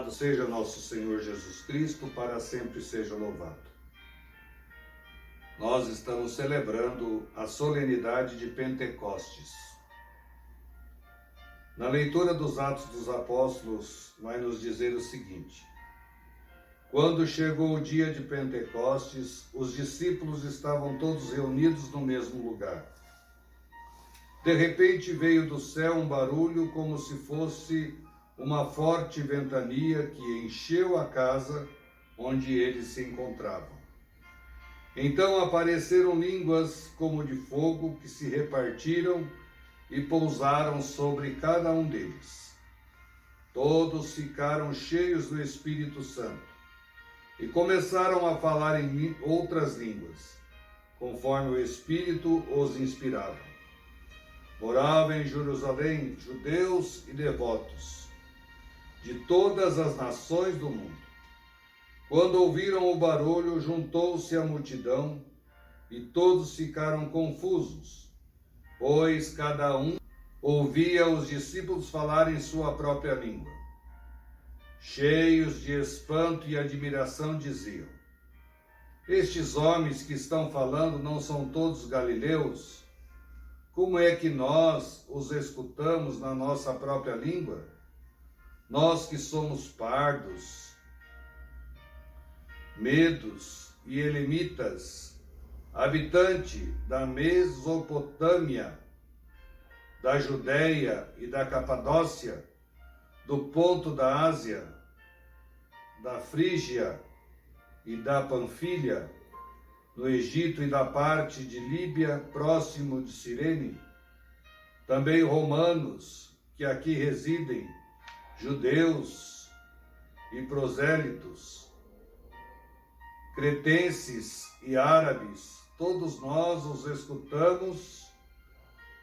Louvado seja nosso Senhor Jesus Cristo, para sempre seja louvado. Nós estamos celebrando a solenidade de Pentecostes. Na leitura dos Atos dos Apóstolos, vai nos dizer o seguinte: quando chegou o dia de Pentecostes, os discípulos estavam todos reunidos no mesmo lugar. De repente veio do céu um barulho como se fosse uma forte ventania que encheu a casa onde eles se encontravam. Então apareceram línguas como de fogo que se repartiram e pousaram sobre cada um deles. Todos ficaram cheios do Espírito Santo e começaram a falar em outras línguas, conforme o Espírito os inspirava. Moravam em Jerusalém judeus e devotos de todas as nações do mundo. Quando ouviram o barulho, juntou-se a multidão e todos ficaram confusos, pois cada um ouvia os discípulos falarem sua própria língua. Cheios de espanto e admiração diziam: estes homens que estão falando não são todos galileus? Como é que nós os escutamos na nossa própria língua? Nós que somos pardos, medos e elemitas, habitante da Mesopotâmia, da Judéia e da Capadócia, do ponto da Ásia, da Frígia e da Panfilha, no Egito e da parte de Líbia, próximo de Cirene, também romanos que aqui residem, judeus e prosélitos, cretenses e árabes, todos nós os escutamos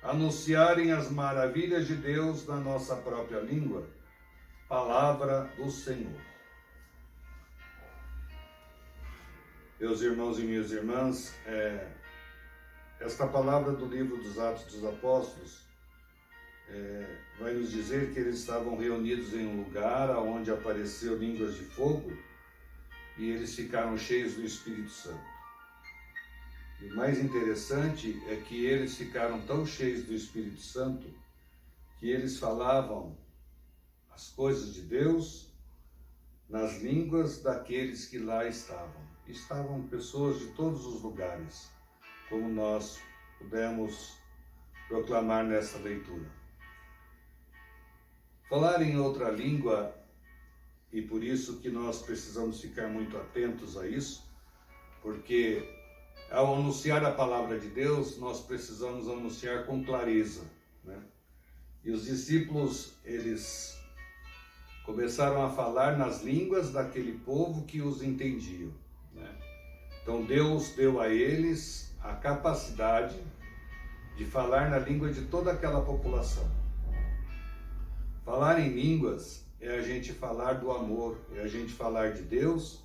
anunciarem as maravilhas de Deus na nossa própria língua. Palavra do Senhor. Meus irmãos e minhas irmãs, esta palavra do livro dos Atos dos Apóstolos vai nos dizer que eles estavam reunidos em um lugar onde apareceu línguas de fogo e eles ficaram cheios do Espírito Santo. E o mais interessante é que eles ficaram tão cheios do Espírito Santo que eles falavam as coisas de Deus nas línguas daqueles que lá estavam. Estavam pessoas de todos os lugares, como nós pudemos proclamar nessa leitura. Falar em outra língua, e por isso que nós precisamos ficar muito atentos a isso, porque ao anunciar a palavra de Deus, nós precisamos anunciar com clareza, né? E os discípulos, eles começaram a falar nas línguas daquele povo que os entendiam, né? Então Deus deu a eles a capacidade de falar na língua de toda aquela população. Falar em línguas é a gente falar do amor, é a gente falar de Deus,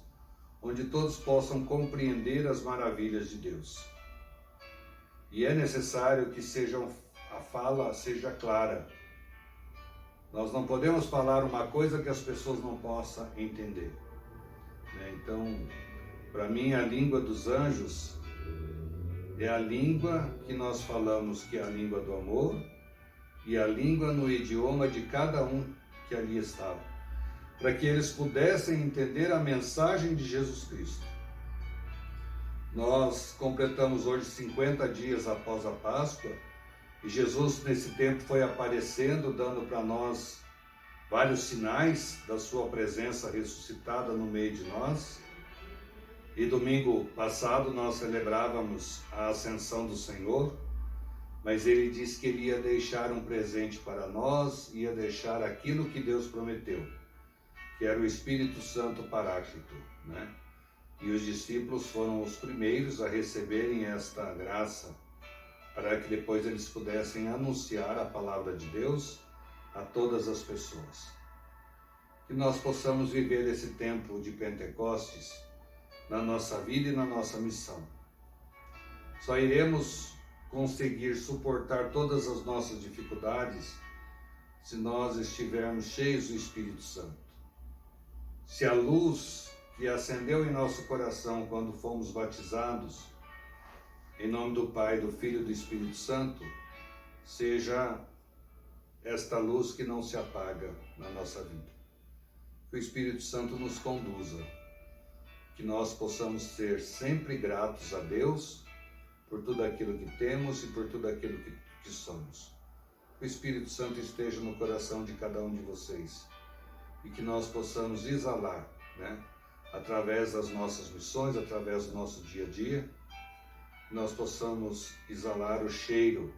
onde todos possam compreender as maravilhas de Deus. E é necessário que a fala seja clara. Nós não podemos falar uma coisa que as pessoas não possam entender, né? Então, para mim, a língua dos anjos é a língua que nós falamos, que é a língua do amor, e a língua no idioma de cada um que ali estava, para que eles pudessem entender a mensagem de Jesus Cristo. Nós completamos hoje 50 dias após a Páscoa, e Jesus nesse tempo foi aparecendo, dando para nós vários sinais da sua presença ressuscitada no meio de nós. E domingo passado nós celebrávamos a ascensão do Senhor, mas ele disse que ele ia deixar um presente para nós, ia deixar aquilo que Deus prometeu, que era o Espírito Santo Paráclito, né? E os discípulos foram os primeiros a receberem esta graça, para que depois eles pudessem anunciar a palavra de Deus a todas as pessoas. Que nós possamos viver esse tempo de Pentecostes na nossa vida e na nossa missão. Só iremos conseguir suportar todas as nossas dificuldades se nós estivermos cheios do Espírito Santo. se a luz que acendeu em nosso coração quando fomos batizados, em nome do Pai, do Filho e do Espírito Santo, seja esta luz que não se apaga na nossa vida. Que o Espírito Santo nos conduza, que nós possamos ser sempre gratos a Deus por tudo aquilo que temos e por tudo aquilo que somos. Que o Espírito Santo esteja no coração de cada um de vocês e que nós possamos exalar, através das nossas missões, através do nosso dia a dia, nós possamos exalar o cheiro,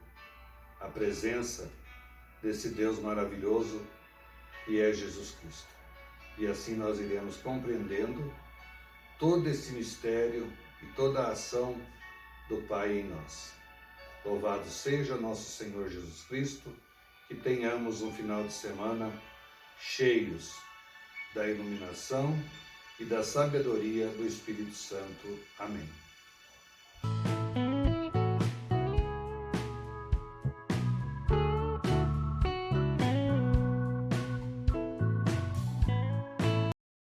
a presença desse Deus maravilhoso que é Jesus Cristo. E assim nós iremos compreendendo todo esse mistério e toda a ação do Pai em nós. Louvado seja nosso Senhor Jesus Cristo, que tenhamos um final de semana cheios da iluminação e da sabedoria do Espírito Santo. Amém.